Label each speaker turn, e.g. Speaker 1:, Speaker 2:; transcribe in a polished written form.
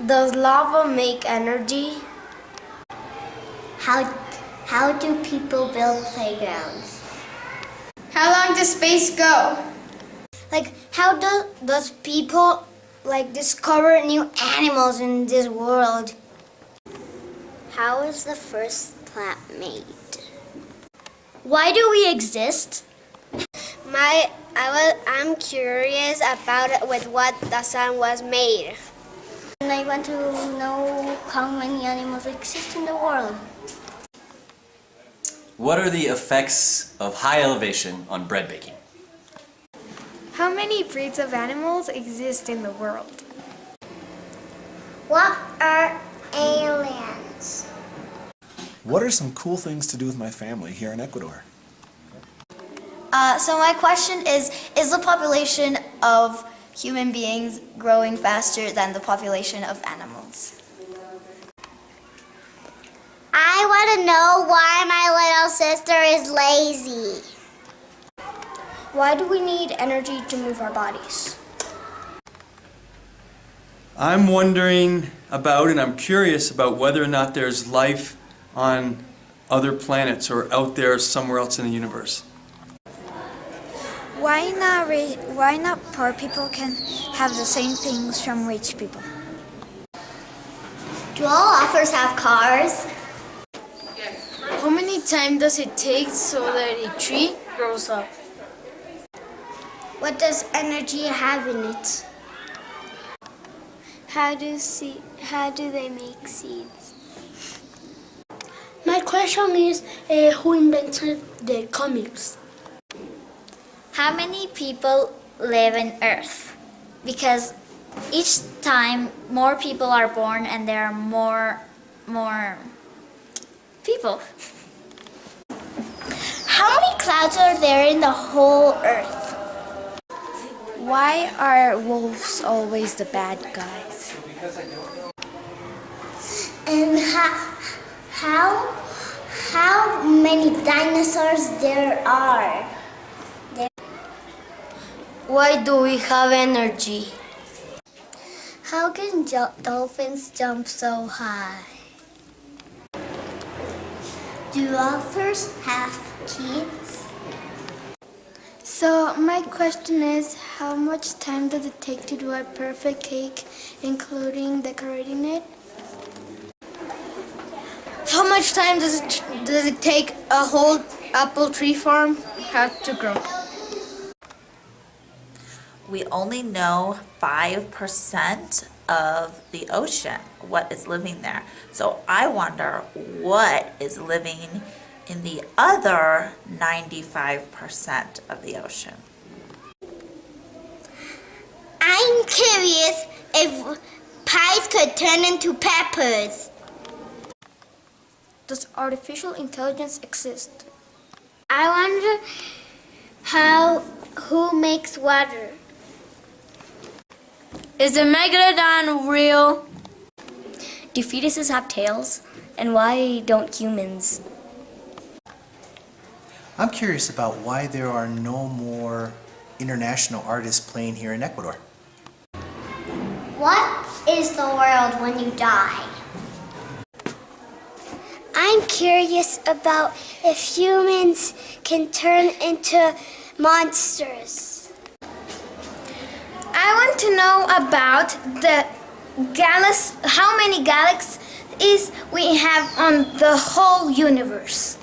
Speaker 1: Does lava make energy?
Speaker 2: How do people build playgrounds?
Speaker 1: How long does space go?
Speaker 2: Like, how does people discover new animals in this world? How is the first plant made? Why do we exist? I'm curious about with what the sun was made. And I want to know how many animals exist in the world.
Speaker 3: What are the effects of high elevation on bread baking?
Speaker 1: How many breeds of animals exist in the world?
Speaker 2: What are aliens?
Speaker 4: What are some cool things to do with my family here in Ecuador?
Speaker 5: So my question is the population of human beings growing faster than the population of animals?
Speaker 2: I want to know why my little sister is lazy. Why do we need energy to move our bodies?
Speaker 6: I'm wondering about, and I'm curious about whether or not there's life on other planets or out there somewhere else in the universe.
Speaker 5: Why not poor people can have the same things from rich people?
Speaker 2: Do all authors have cars?
Speaker 1: How many time does it take so that a tree grows up?
Speaker 2: What does energy have in it?
Speaker 1: How do they make seeds?
Speaker 7: My question is, who invented the comics?
Speaker 5: How many people live on Earth? Because each time more people are born and there are more people.
Speaker 2: How many clouds are there in the whole Earth?
Speaker 1: Why are wolves always the bad guys?
Speaker 2: And how many dinosaurs there are?
Speaker 1: Why do we have energy?
Speaker 2: How can dolphins jump so high? Do authors have kids?
Speaker 1: So my question is, how much time does it take to do a perfect cake, including decorating it? How much time does it take a whole apple tree farm to grow?
Speaker 8: We only know 5% of the ocean, what is living there. So I wonder what is living in the other 95% of the ocean.
Speaker 2: I'm curious if pies could turn into peppers.
Speaker 1: Does artificial intelligence exist?
Speaker 2: I wonder who makes water.
Speaker 1: Is the megalodon real?
Speaker 7: Do fetuses have tails? And why don't humans?
Speaker 9: I'm curious about why there are no more international artists playing here in Ecuador.
Speaker 2: What is the world when you die? I'm curious about if humans can turn into monsters.
Speaker 1: I want to know about how many galaxies we have on the whole universe.